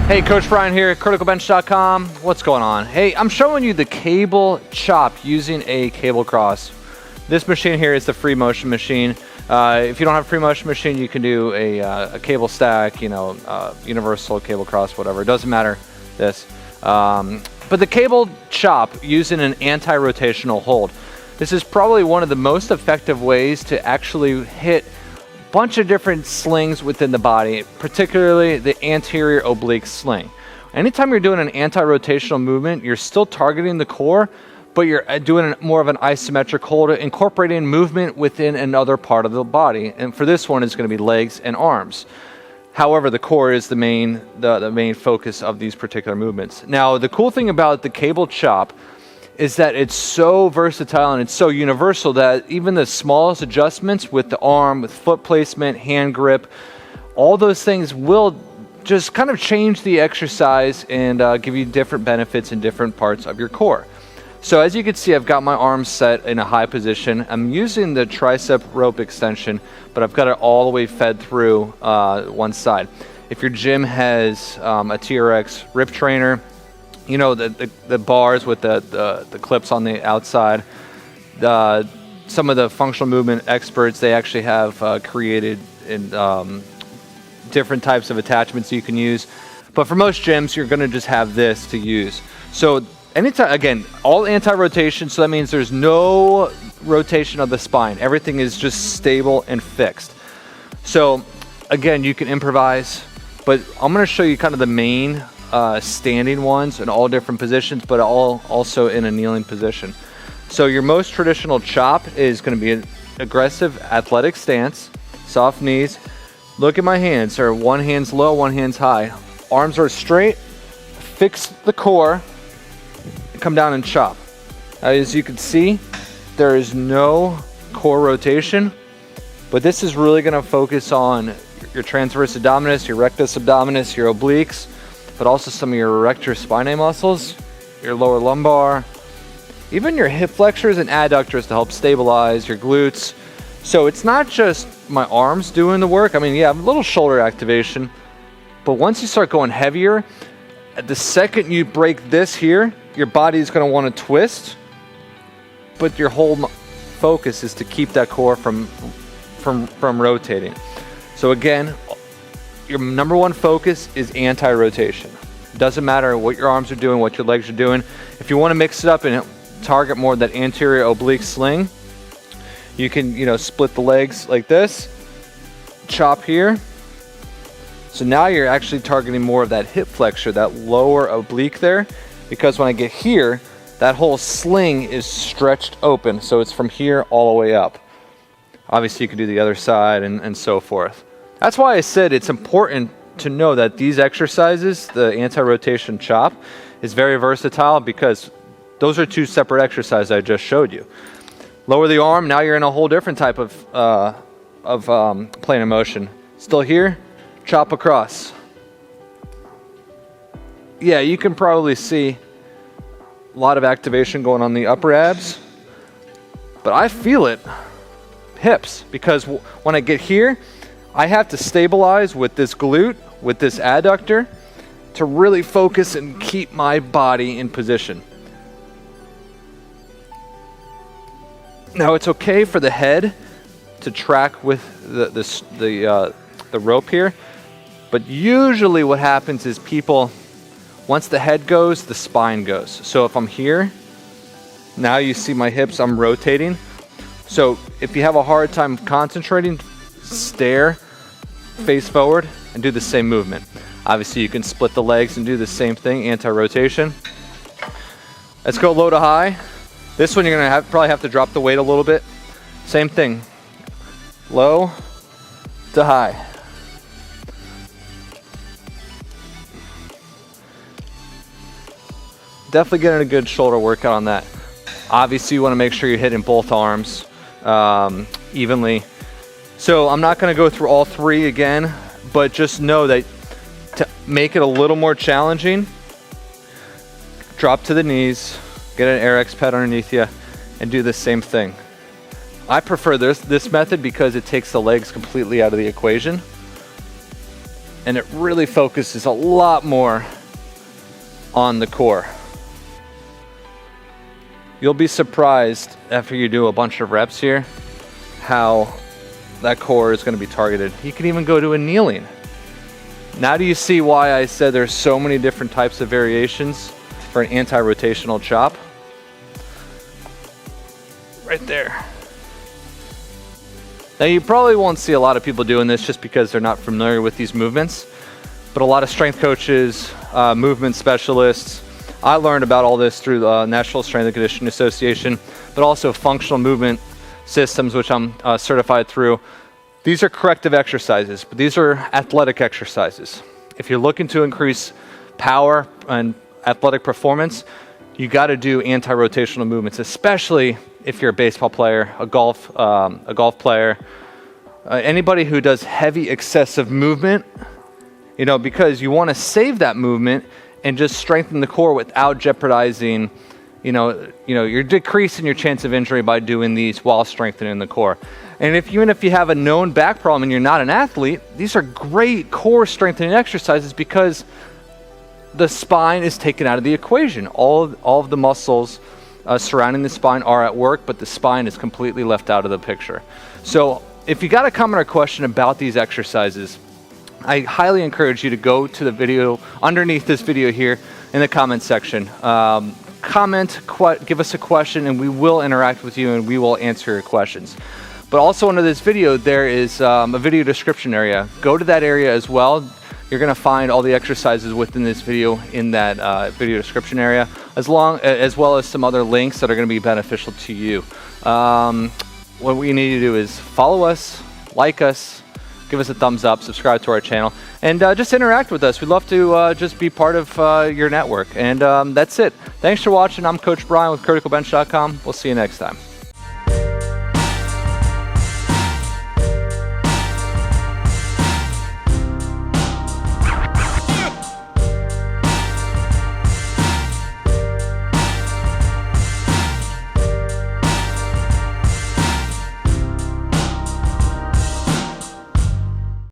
Hey, Coach Brian here, criticalbench.com. What's going on? Hey, I'm showing you the cable chop using a cable cross. This machine here is the free motion machine. If you don't have a free motion machine, you can do a cable stack, universal cable cross, whatever. It doesn't matter, this. But the cable chop using an anti-rotational hold. This is probably one of the most effective ways to actually hit bunch of different slings within the body, particularly the anterior oblique sling. Anytime you're doing an anti-rotational movement, you're still targeting the core, but you're doing more of an isometric hold, incorporating movement within another part of the body. And for this one, it's going to be legs and arms. However, the core is the main focus of these particular movements. Now, the cool thing about the cable chop is that it's so versatile and it's so universal that even the smallest adjustments with the arm, with foot placement, hand grip, all those things will just kind of change the exercise and give you different benefits in different parts of your core. So as you can see, I've got my arms set in a high position. I'm using the tricep rope extension, but I've got it all the way fed through one side. If your gym has a TRX rip trainer, you know, the bars with the clips on the outside, some of the functional movement experts, they actually have created in different types of attachments you can use. But for most gyms, you're going to just have this to use. So anytime, again, all anti-rotation, so that means there's no rotation of the spine. Everything is just stable and fixed. So again, you can improvise, but I'm going to show you kind of the main standing ones in all different positions, but all also in a kneeling position. So your most traditional chop is going to be an aggressive athletic stance, soft knees. Look at my hands. So one hand's low, one hand's high. Arms are straight, fix the core, come down and chop. As you can see, there is no core rotation, but this is really going to focus on your transverse abdominis, your rectus abdominis, your obliques, but also some of your erector spinae muscles, your lower lumbar, even your hip flexors and adductors to help stabilize your glutes. So it's not just my arms doing the work. I mean, yeah, a little shoulder activation, but once you start going heavier, at the second you break this here, your body is going to want to twist, but your whole focus is to keep that core from rotating. So again, your number one focus is anti-rotation. Doesn't matter what your arms are doing, what your legs are doing. If you want to mix it up and target more of that anterior oblique sling, you can, split the legs like this, chop here. So now you're actually targeting more of that hip flexor, that lower oblique there, because when I get here, that whole sling is stretched open. So it's from here all the way up. Obviously, you can do the other side and so forth. That's why I said it's important to know that these exercises, the anti-rotation chop, is very versatile because those are two separate exercises I just showed you. Lower the arm, now you're in a whole different type of plane of motion. Still here, chop across. Yeah, you can probably see a lot of activation going on the upper abs, but I feel it hips, because when I get here, I have to stabilize with this glute, with this adductor, to really focus and keep my body in position. Now it's okay for the head to track with the rope here, but usually what happens is people, once the head goes, the spine goes. So if I'm here, now you see my hips, I'm rotating. So if you have a hard time concentrating, stare, face forward, and do the same movement. Obviously, you can split the legs and do the same thing, anti-rotation. Let's go low to high. This one you're gonna probably have to drop the weight a little bit. Same thing, low to high. Definitely getting a good shoulder workout on that. Obviously, you wanna make sure you're hitting both arms evenly. So I'm not going to go through all three again, but just know that to make it a little more challenging, drop to the knees, get an RX pad underneath you, and do the same thing. I prefer this method because it takes the legs completely out of the equation. and it really focuses a lot more on the core. You'll be surprised after you do a bunch of reps here how that core is going to be targeted. You can even go to a kneeling. Now do you see why I said there's so many different types of variations for an anti-rotational chop? Right there. Now you probably won't see a lot of people doing this just because they're not familiar with these movements, but a lot of strength coaches, movement specialists, I learned about all this through the National Strength and Conditioning Association, but also functional movement systems, which I'm certified through. These are corrective exercises, but these are athletic exercises. If you're looking to increase power and athletic performance, you got to do anti-rotational movements, especially if you're a baseball player, a golf player, anybody who does heavy excessive movement, you know, because you want to save that movement and just strengthen the core without jeopardizing, you're decreasing your chance of injury by doing these while strengthening the core. And even if you have a known back problem and you're not an athlete, these are great core strengthening exercises because the spine is taken out of the equation. All of the muscles surrounding the spine are at work, but the spine is completely left out of the picture. So if you got a comment or question about these exercises, I highly encourage you to go to the video underneath this video here in the comment section. Comment, give us a question, and we will interact with you and we will answer your questions. But also under this video, there is a video description area. Go to that area as well. You're going to find all the exercises within this video in that video description area, as well as some other links that are going to be beneficial to you. What we need to do is follow us, like us, give us a thumbs up, subscribe to our channel, and just interact with us. We'd love to just be part of your network. And that's it. Thanks for watching. I'm Coach Brian with criticalbench.com. We'll see you next time.